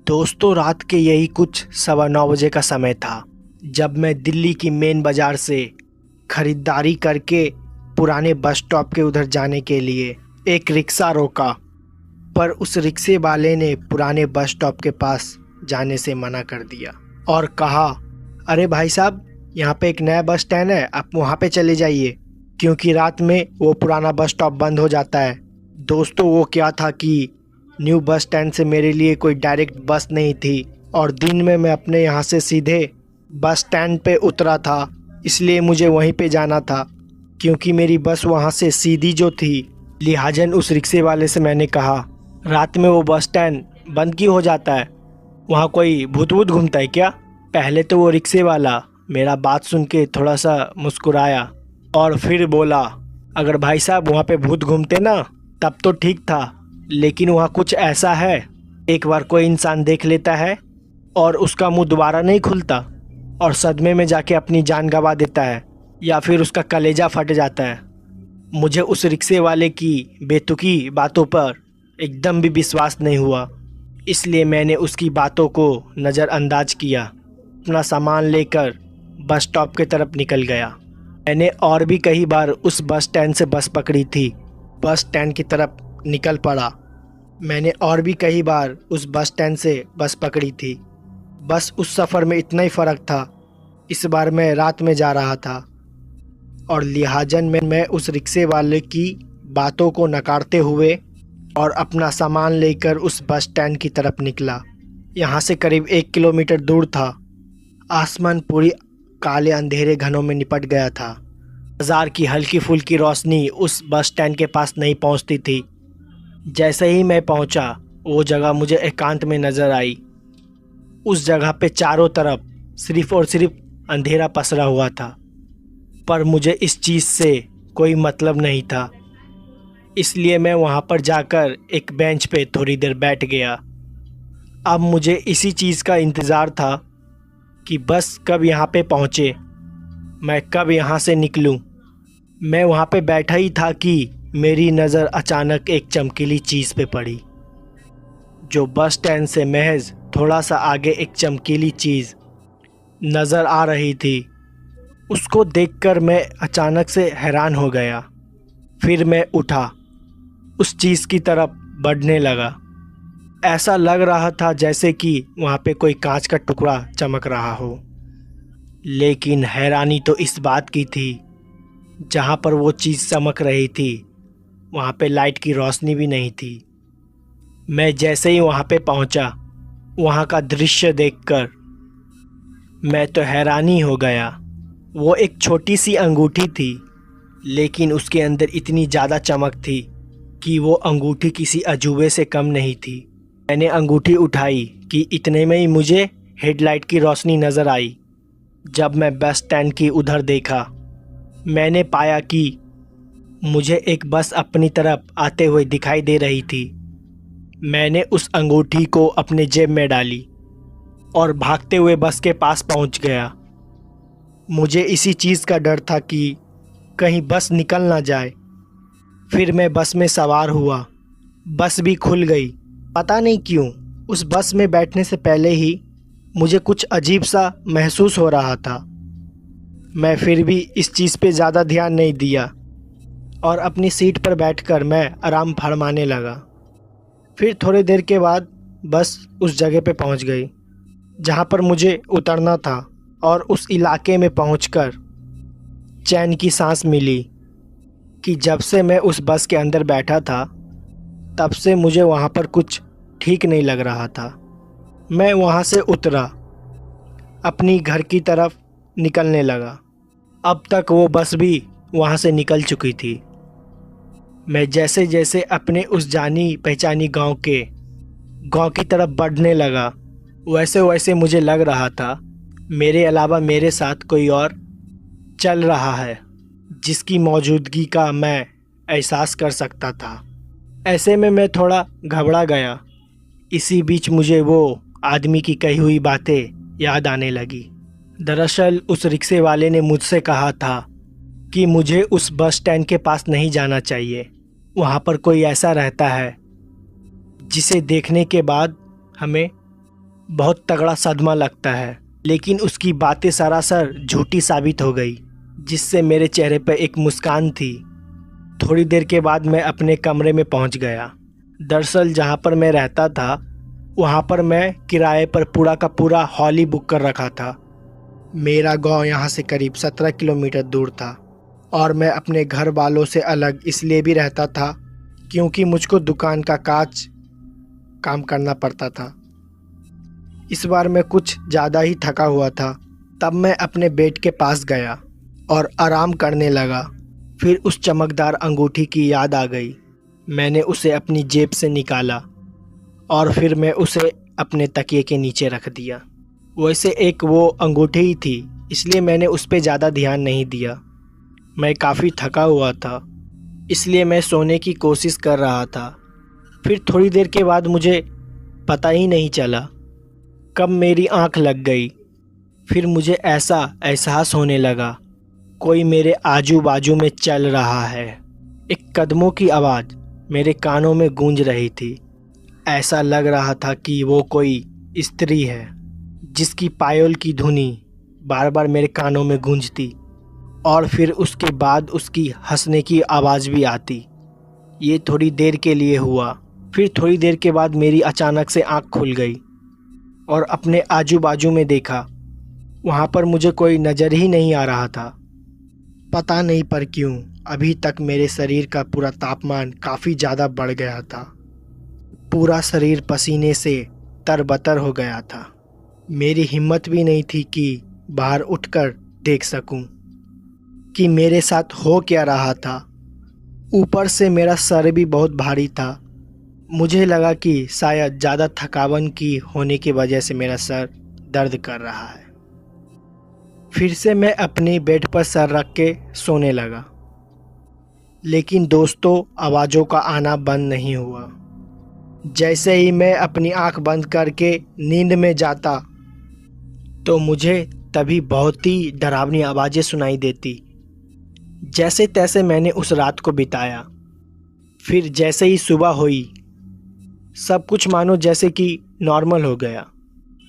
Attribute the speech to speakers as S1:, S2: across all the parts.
S1: दोस्तों, रात के यही कुछ 9:15 बजे का समय था जब मैं दिल्ली की मेन बाज़ार से ख़रीदारी करके पुराने बस स्टॉप के उधर जाने के लिए एक रिक्शा रोका, पर उस रिक्शे वाले ने पुराने बस स्टॉप के पास जाने से मना कर दिया और कहा, अरे भाई साहब, यहाँ पे एक नया बस स्टैंड है, आप वहाँ पे चले जाइए, क्योंकि रात में वो पुराना बस स्टॉप बंद हो जाता है। दोस्तों, वो क्या था कि न्यू बस स्टैंड से मेरे लिए कोई डायरेक्ट बस नहीं थी और दिन में मैं अपने यहाँ से सीधे बस स्टैंड पे उतरा था, इसलिए मुझे वहीं पे जाना था क्योंकि मेरी बस वहाँ से सीधी जो थी। लिहाजन उस रिक्शे वाले से मैंने कहा, रात में वो बस स्टैंड बंद क्यों हो जाता है? वहाँ कोई भूत वूत घूमता है क्या? पहले तो वो रिक्शे वाला मेरा बात सुन के थोड़ा सा मुस्कुराया और फिर बोला, अगर भाई साहब वहाँ पे भूत घूमते ना तब तो ठीक था, लेकिन वहाँ कुछ ऐसा है, एक बार कोई इंसान देख लेता है और उसका मुंह दोबारा नहीं खुलता और सदमे में जाके अपनी जान गंवा देता है या फिर उसका कलेजा फट जाता है। मुझे उस रिक्शे वाले की बेतुकी बातों पर एकदम भी विश्वास नहीं हुआ, इसलिए मैंने उसकी बातों को नज़रअंदाज किया, अपना सामान लेकर बस स्टॉप की तरफ निकल गया। मैंने और भी कई बार उस बस स्टैंड से बस पकड़ी थी, बस स्टैंड की तरफ निकल पड़ा। मैंने और भी कई बार उस बस स्टैंड से बस पकड़ी थी, बस उस सफ़र में इतना ही फ़र्क था, इस बार मैं रात में जा रहा था और लिहाजन में मैं उस रिक्शे वाले की बातों को नकारते हुए और अपना सामान लेकर उस बस स्टैंड की तरफ निकला। यहाँ से करीब 1 किलोमीटर दूर था। आसमान पूरी काले अंधेरे घनों में निपट गया था। बाजार की हल्की फुल्की रोशनी उस बस स्टैंड के पास नहीं पहुँचती थी। जैसे ही मैं पहुँचा, वो जगह मुझे एकांत में नज़र आई। उस जगह पे चारों तरफ सिर्फ़ और सिर्फ अंधेरा पसरा हुआ था, पर मुझे इस चीज़ से कोई मतलब नहीं था, इसलिए मैं वहाँ पर जाकर एक बेंच पे थोड़ी देर बैठ गया। अब मुझे इसी चीज़ का इंतज़ार था कि बस कब यहाँ पे पहुँचे, मैं कब यहाँ से निकलूँ। मैं वहाँ पे बैठा ही था कि मेरी नज़र अचानक एक चमकीली चीज़ पे पड़ी, जो बस स्टैंड से महज थोड़ा सा आगे एक चमकीली चीज़ नज़र आ रही थी। उसको देखकर मैं अचानक से हैरान हो गया। फिर मैं उठा, उस चीज़ की तरफ बढ़ने लगा। ऐसा लग रहा था जैसे कि वहाँ पे कोई कांच का टुकड़ा चमक रहा हो, लेकिन हैरानी तो इस बात की थी, जहाँ पर वो चीज़ चमक रही थी वहाँ पे लाइट की रोशनी भी नहीं थी। मैं जैसे ही वहाँ पे पहुँचा, वहाँ का दृश्य देखकर मैं तो हैरान ही हो गया। वो एक छोटी सी अंगूठी थी, लेकिन उसके अंदर इतनी ज़्यादा चमक थी कि वो अंगूठी किसी अजूबे से कम नहीं थी। मैंने अंगूठी उठाई कि इतने में ही मुझे हेडलाइट की रोशनी नज़र आई। जब मैं बस स्टैंड की उधर देखा, मैंने पाया कि मुझे एक बस अपनी तरफ आते हुए दिखाई दे रही थी। मैंने उस अंगूठी को अपने जेब में डाली और भागते हुए बस के पास पहुंच गया। मुझे इसी चीज़ का डर था कि कहीं बस निकल ना जाए। फिर मैं बस में सवार हुआ। बस भी खुल गई। पता नहीं क्यों उस बस में बैठने से पहले ही मुझे कुछ अजीब सा महसूस हो रहा था। मैं फिर भी इस चीज़ पे ज़्यादा ध्यान नहीं दिया और अपनी सीट पर बैठकर मैं आराम फरमाने लगा। फिर थोड़ी देर के बाद बस उस जगह पे पहुंच गई जहां पर मुझे उतरना था और उस इलाके में पहुंचकर चैन की सांस मिली कि जब से मैं उस बस के अंदर बैठा था तब से मुझे वहां पर कुछ ठीक नहीं लग रहा था। मैं वहां से उतरा, अपनी घर की तरफ निकलने लगा। अब तक वो बस भी वहां से निकल चुकी थी। मैं जैसे जैसे अपने उस जानी पहचानी गांव की तरफ बढ़ने लगा, वैसे वैसे मुझे लग रहा था मेरे अलावा मेरे साथ कोई और चल रहा है, जिसकी मौजूदगी का मैं एहसास कर सकता था। ऐसे में मैं थोड़ा घबरा गया। इसी बीच मुझे वो आदमी की कही हुई बातें याद आने लगी। दरअसल उस रिक्शे वाले ने मुझसे कहा था कि मुझे उस बस स्टैंड के पास नहीं जाना चाहिए, वहाँ पर कोई ऐसा रहता है जिसे देखने के बाद हमें बहुत तगड़ा सदमा लगता है, लेकिन उसकी बातें सरासर झूठी साबित हो गई, जिससे मेरे चेहरे पर एक मुस्कान थी। थोड़ी देर के बाद मैं अपने कमरे में पहुंच गया। दरअसल जहां पर मैं रहता था वहां पर मैं किराए पर पूरा का पूरा हॉल ही बुक कर रखा था। मेरा गांव यहां से करीब 17 किलोमीटर दूर था और मैं अपने घर वालों से अलग इसलिए भी रहता था क्योंकि मुझको दुकान का काम करना पड़ता था। इस बार मैं कुछ ज़्यादा ही थका हुआ था। तब मैं अपने बेड के पास गया और आराम करने लगा। फिर उस चमकदार अंगूठी की याद आ गई। मैंने उसे अपनी जेब से निकाला और फिर मैं उसे अपने तकिए के नीचे रख दिया। वैसे एक वो अंगूठी ही थी, इसलिए मैंने उस पर ज़्यादा ध्यान नहीं दिया। मैं काफ़ी थका हुआ था, इसलिए मैं सोने की कोशिश कर रहा था। फिर थोड़ी देर के बाद मुझे पता ही नहीं चला कब मेरी आंख लग गई। फिर मुझे ऐसा एहसास होने लगा कोई मेरे आजू बाजू में चल रहा है। एक कदमों की आवाज़ मेरे कानों में गूंज रही थी। ऐसा लग रहा था कि वो कोई स्त्री है जिसकी पायल की धुनी बार बार मेरे कानों में गूंजती और फिर उसके बाद उसकी हंसने की आवाज़ भी आती। ये थोड़ी देर के लिए हुआ। फिर थोड़ी देर के बाद मेरी अचानक से आंख खुल गई और अपने आजू बाजू में देखा। वहाँ पर मुझे कोई नज़र ही नहीं आ रहा था। पता नहीं पर क्यों अभी तक मेरे शरीर का पूरा तापमान काफ़ी ज़्यादा बढ़ गया था। पूरा शरीर पसीने से तरबतर हो गया था। मेरी हिम्मत भी नहीं थी कि बाहर उठकर देख सकूं कि मेरे साथ हो क्या रहा था। ऊपर से मेरा सर भी बहुत भारी था। मुझे लगा कि शायद ज़्यादा थकावन की होने की वजह से मेरा सर दर्द कर रहा है। फिर से मैं अपनी बेड पर सर रख के सोने लगा, लेकिन दोस्तों आवाज़ों का आना बंद नहीं हुआ। जैसे ही मैं अपनी आंख बंद करके नींद में जाता तो मुझे तभी बहुत ही डरावनी आवाज़ें सुनाई देती। जैसे तैसे मैंने उस रात को बिताया। फिर जैसे ही सुबह हुई सब कुछ मानो जैसे कि नॉर्मल हो गया।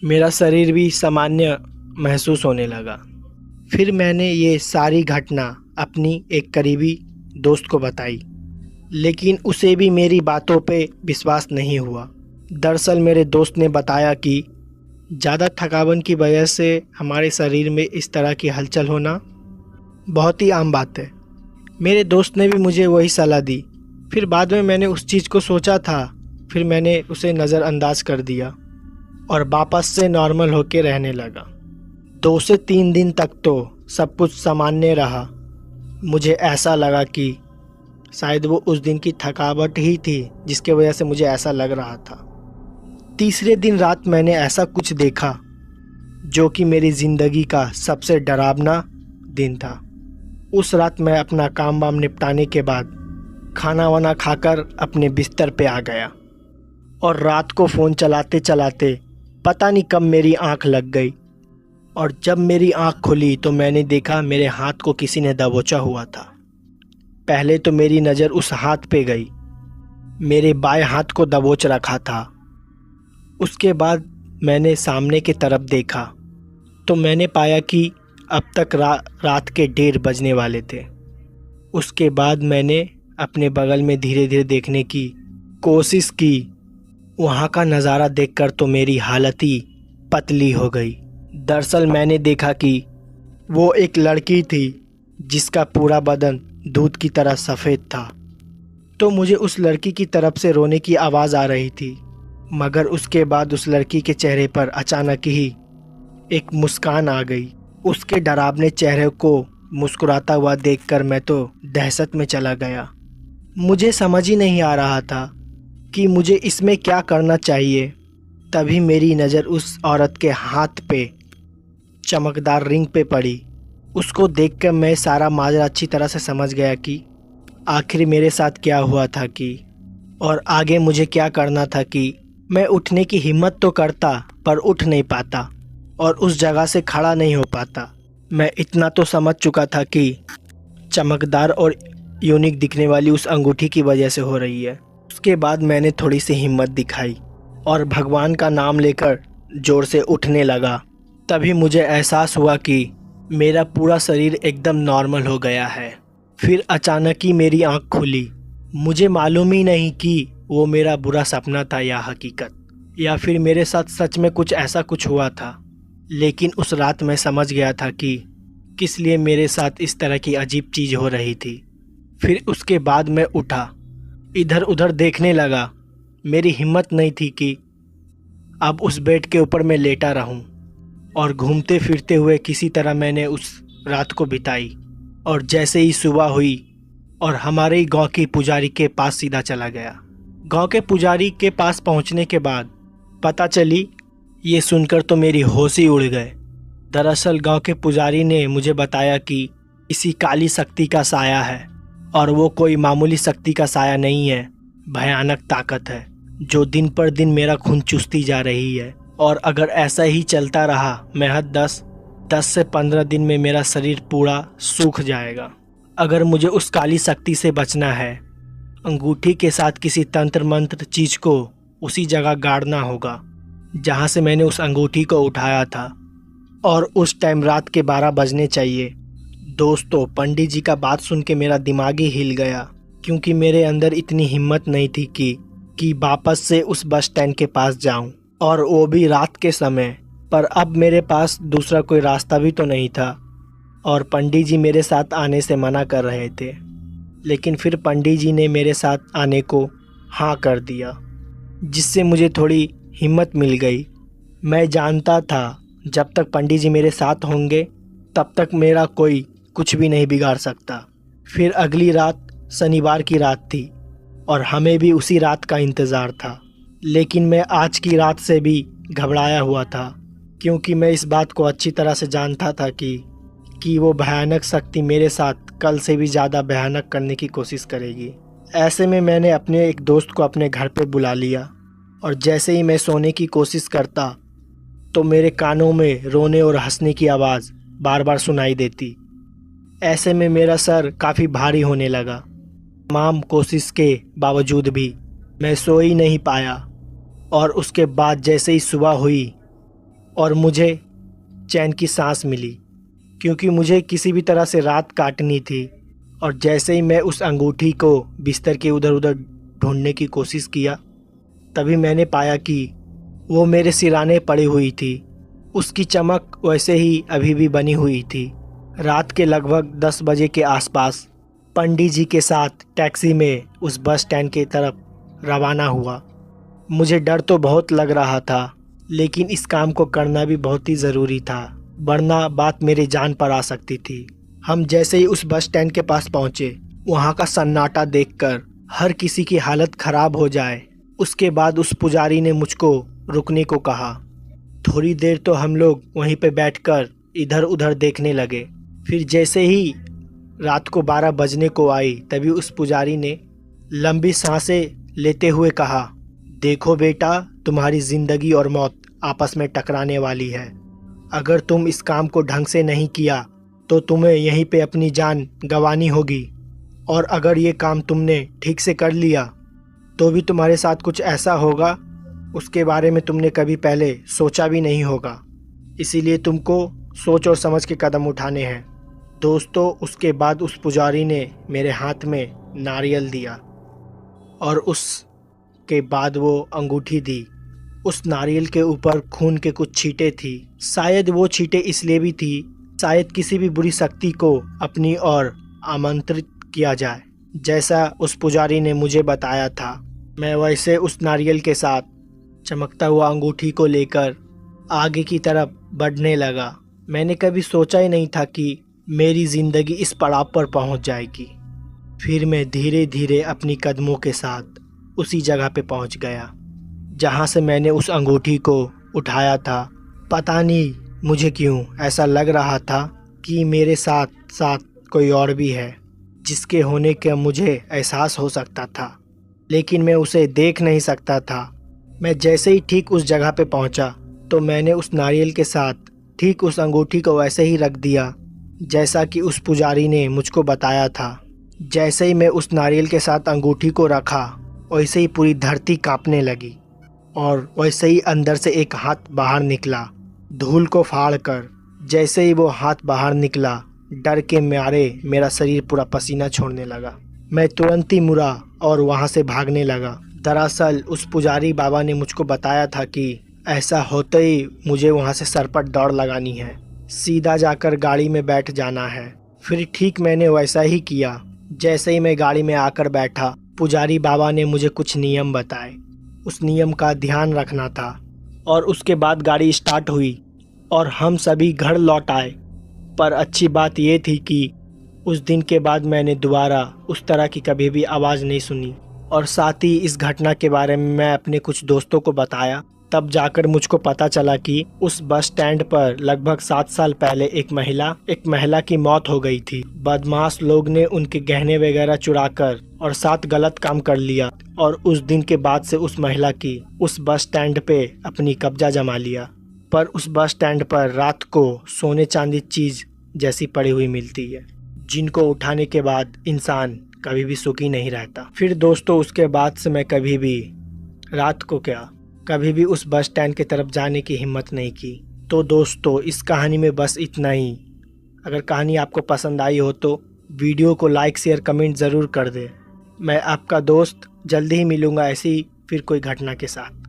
S1: मेरा शरीर भी सामान्य महसूस होने लगा। फिर मैंने ये सारी घटना अपनी एक करीबी दोस्त को बताई, लेकिन उसे भी मेरी बातों पे विश्वास नहीं हुआ। दरअसल मेरे दोस्त ने बताया कि ज़्यादा थकावन की वजह से हमारे शरीर में इस तरह की हलचल होना बहुत ही आम बात है। मेरे दोस्त ने भी मुझे वही सलाह दी। फिर बाद में मैंने उस चीज़ को सोचा था, फिर मैंने उसे नज़रअंदाज कर दिया और वापस से नॉर्मल होके रहने लगा। 2 से 3 दिन तक तो सब कुछ सामान्य रहा। मुझे ऐसा लगा कि शायद वो उस दिन की थकावट ही थी जिसके वजह से मुझे ऐसा लग रहा था। तीसरे दिन रात मैंने ऐसा कुछ देखा जो कि मेरी ज़िंदगी का सबसे डरावना दिन था। उस रात मैं अपना काम वाम निपटाने के बाद खाना वाना खाकर अपने बिस्तर पे आ गया और रात को फ़ोन चलाते चलाते पता नहीं कब मेरी आंख लग गई। और जब मेरी आंख खुली तो मैंने देखा मेरे हाथ को किसी ने दबोचा हुआ था। पहले तो मेरी नज़र उस हाथ पे गई। मेरे बाएं हाथ को दबोच रखा था। उसके बाद मैंने सामने की तरफ देखा तो मैंने पाया कि अब तक रात के 1:30 बजने वाले थे। उसके बाद मैंने अपने बगल में धीरे धीरे देखने की कोशिश की। वहाँ का नज़ारा देखकर तो मेरी हालत ही पतली हो गई। दरअसल मैंने देखा कि वो एक लड़की थी जिसका पूरा बदन दूध की तरह सफ़ेद था। तो मुझे उस लड़की की तरफ से रोने की आवाज़ आ रही थी, मगर उसके बाद उस लड़की के चेहरे पर अचानक ही एक मुस्कान आ गई। उसके डरावने चेहरे को मुस्कुराता हुआ देखकर मैं तो दहशत में चला गया। मुझे समझ ही नहीं आ रहा था कि मुझे इसमें क्या करना चाहिए। तभी मेरी नज़र उस औरत के हाथ पे चमकदार रिंग पे पड़ी। उसको देखकर मैं सारा माजरा अच्छी तरह से समझ गया कि आखिर मेरे साथ क्या हुआ था कि और आगे मुझे क्या करना था। कि मैं उठने की हिम्मत तो करता पर उठ नहीं पाता और उस जगह से खड़ा नहीं हो पाता। मैं इतना तो समझ चुका था कि चमकदार और यूनिक दिखने वाली उस अंगूठी की वजह से हो रही है। उसके बाद मैंने थोड़ी सी हिम्मत दिखाई और भगवान का नाम लेकर जोर से उठने लगा। तभी मुझे एहसास हुआ कि मेरा पूरा शरीर एकदम नॉर्मल हो गया है। फिर अचानक ही मेरी आंख खुली। मुझे मालूम ही नहीं कि वो मेरा बुरा सपना था या हकीकत, या फिर मेरे साथ सच में कुछ ऐसा कुछ हुआ था। लेकिन उस रात मैं समझ गया था कि किस लिए मेरे साथ इस तरह की अजीब चीज़ हो रही थी। फिर उसके बाद मैं उठा, इधर उधर देखने लगा। मेरी हिम्मत नहीं थी कि अब उस बेड के ऊपर मैं लेटा रहूं, और घूमते फिरते हुए किसी तरह मैंने उस रात को बिताई। और जैसे ही सुबह हुई और हमारे ही गांव के पुजारी के पास सीधा चला गया। गांव के पुजारी के पास पहुंचने के बाद पता चली, ये सुनकर तो मेरी होश ही उड़ गए। दरअसल गांव के पुजारी ने मुझे बताया कि किसी काली शक्ति का साया है, और वो कोई मामूली शक्ति का साया नहीं है, भयानक ताकत है जो दिन पर दिन मेरा खून चूसती जा रही है। और अगर ऐसा ही चलता रहा महज 10 से 15 दिन में मेरा शरीर पूरा सूख जाएगा। अगर मुझे उस काली शक्ति से बचना है, अंगूठी के साथ किसी तंत्र मंत्र चीज को उसी जगह गाड़ना होगा जहां से मैंने उस अंगूठी को उठाया था। और उस टाइम रात के 12 बजने चाहिए। दोस्तों, पंडित जी का बात सुन के मेरा दिमाग ही हिल गया, क्योंकि मेरे अंदर इतनी हिम्मत नहीं थी कि वापस से उस बस स्टैंड के पास जाऊं, और वो भी रात के समय। पर अब मेरे पास दूसरा कोई रास्ता भी तो नहीं था, और पंडित जी मेरे साथ आने से मना कर रहे थे। लेकिन फिर पंडित जी ने मेरे साथ आने को हाँ कर दिया, जिससे मुझे थोड़ी हिम्मत मिल गई। मैं जानता था जब तक पंडित जी मेरे साथ होंगे तब तक मेरा कोई कुछ भी नहीं बिगाड़ सकता। फिर अगली रात शनिवार की रात थी, और हमें भी उसी रात का इंतज़ार था। लेकिन मैं आज की रात से भी घबराया हुआ था, क्योंकि मैं इस बात को अच्छी तरह से जानता था कि वो भयानक शक्ति मेरे साथ कल से भी ज़्यादा भयानक करने की कोशिश करेगी। ऐसे में मैंने अपने एक दोस्त को अपने घर पे बुला लिया, और जैसे ही मैं सोने की कोशिश करता तो मेरे कानों में रोने और हंसने की आवाज़ बार बार सुनाई देती। ऐसे में मेरा सर काफ़ी भारी होने लगा। तमाम कोशिश के बावजूद भी मैं सो ही नहीं पाया। और उसके बाद जैसे ही सुबह हुई और मुझे चैन की सांस मिली, क्योंकि मुझे किसी भी तरह से रात काटनी थी। और जैसे ही मैं उस अंगूठी को बिस्तर के उधर उधर ढूंढने की कोशिश किया, तभी मैंने पाया कि वो मेरे सिराने पड़ी हुई थी। उसकी चमक वैसे ही अभी भी बनी हुई थी। रात के लगभग 10 बजे के आसपास पंडित जी के साथ टैक्सी में उस बस स्टैंड की तरफ रवाना हुआ। मुझे डर तो बहुत लग रहा था, लेकिन इस काम को करना भी बहुत ही ज़रूरी था, वरना बात मेरी जान पर आ सकती थी। हम जैसे ही उस बस स्टैंड के पास पहुँचे, वहाँ का सन्नाटा देखकर हर किसी की हालत ख़राब हो जाए। उसके बाद उस पुजारी ने मुझको रुकने को कहा। थोड़ी देर तो हम लोग वहीं पे बैठकर इधर उधर देखने लगे। फिर जैसे ही रात को 12 बजने को आई, तभी उस पुजारी ने लंबी सांसें लेते हुए कहा, देखो बेटा, तुम्हारी ज़िंदगी और मौत आपस में टकराने वाली है। अगर तुम इस काम को ढंग से नहीं किया तो तुम्हें यहीं पे अपनी जान गंवानी होगी, और अगर ये काम तुमने ठीक से कर लिया तो भी तुम्हारे साथ कुछ ऐसा होगा उसके बारे में तुमने कभी पहले सोचा भी नहीं होगा। इसीलिए तुमको सोच और समझ के कदम उठाने हैं। दोस्तों, उसके बाद उस पुजारी ने मेरे हाथ में नारियल दिया, और उसके बाद वो अंगूठी दी। उस नारियल के ऊपर खून के कुछ छींटे थी। शायद वो छींटे इसलिए भी थी, शायद किसी भी बुरी शक्ति को अपनी ओर आमंत्रित किया जाए। जैसा उस पुजारी ने मुझे बताया था, मैं वैसे उस नारियल के साथ चमकता हुआ अंगूठी को लेकर आगे की तरफ बढ़ने लगा। मैंने कभी सोचा ही नहीं था कि मेरी ज़िंदगी इस पड़ाव पर पहुंच जाएगी। फिर मैं धीरे धीरे अपनी कदमों के साथ उसी जगह पे पहुंच गया जहां से मैंने उस अंगूठी को उठाया था। पता नहीं मुझे क्यों ऐसा लग रहा था कि मेरे साथ साथ कोई और भी है, जिसके होने का मुझे एहसास हो सकता था, लेकिन मैं उसे देख नहीं सकता था। मैं जैसे ही ठीक उस जगह पे पहुंचा तो मैंने उस नारियल के साथ ठीक उस अंगूठी को वैसे ही रख दिया जैसा कि उस पुजारी ने मुझको बताया था। जैसे ही मैं उस नारियल के साथ अंगूठी को रखा, वैसे ही पूरी धरती कांपने लगी और वैसे ही अंदर से एक हाथ बाहर निकला, धूल को फाड़ कर। जैसे ही वो हाथ बाहर निकला, डर के मारे मेरा शरीर पूरा पसीना छोड़ने लगा। मैं तुरंत ही मुड़ा और वहाँ से भागने लगा। दरअसल उस पुजारी बाबा ने मुझको बताया था कि ऐसा होते ही मुझे वहाँ से सरपट दौड़ लगानी है, सीधा जाकर गाड़ी में बैठ जाना है। फिर ठीक मैंने वैसा ही किया। जैसे ही मैं गाड़ी में आकर बैठा, पुजारी बाबा ने मुझे कुछ नियम बताए। उस नियम का ध्यान रखना था और उसके बाद गाड़ी स्टार्ट हुई और हम सभी घर लौट आए। पर अच्छी बात यह थी कि उस दिन के बाद मैंने दोबारा उस तरह की कभी भी आवाज़ नहीं सुनी। और साथ ही इस घटना के बारे में मैं अपने कुछ दोस्तों को बताया। तब जाकर मुझको पता चला कि उस बस स्टैंड पर लगभग 7 साल पहले एक महिला की मौत हो गई थी। बदमाश लोग ने उनके गहने वगैरह चुराकर और साथ गलत काम कर लिया और उस दिन के बाद से उस महिला की उस बस स्टैंड पे अपनी कब्जा जमा लिया। पर उस बस स्टैंड पर रात को सोने चांदी चीज़ जैसी पड़ी हुई मिलती है, जिनको उठाने के बाद इंसान कभी भी सुखी नहीं रहता। फिर दोस्तों उसके बाद से मैं कभी भी रात को कभी भी उस बस स्टैंड की तरफ जाने की हिम्मत नहीं की। तो दोस्तों इस कहानी में बस इतना ही। अगर कहानी आपको पसंद आई हो तो वीडियो को लाइक शेयर कमेंट ज़रूर कर दें। मैं आपका दोस्त जल्दी ही मिलूँगा ऐसी फिर कोई घटना के साथ।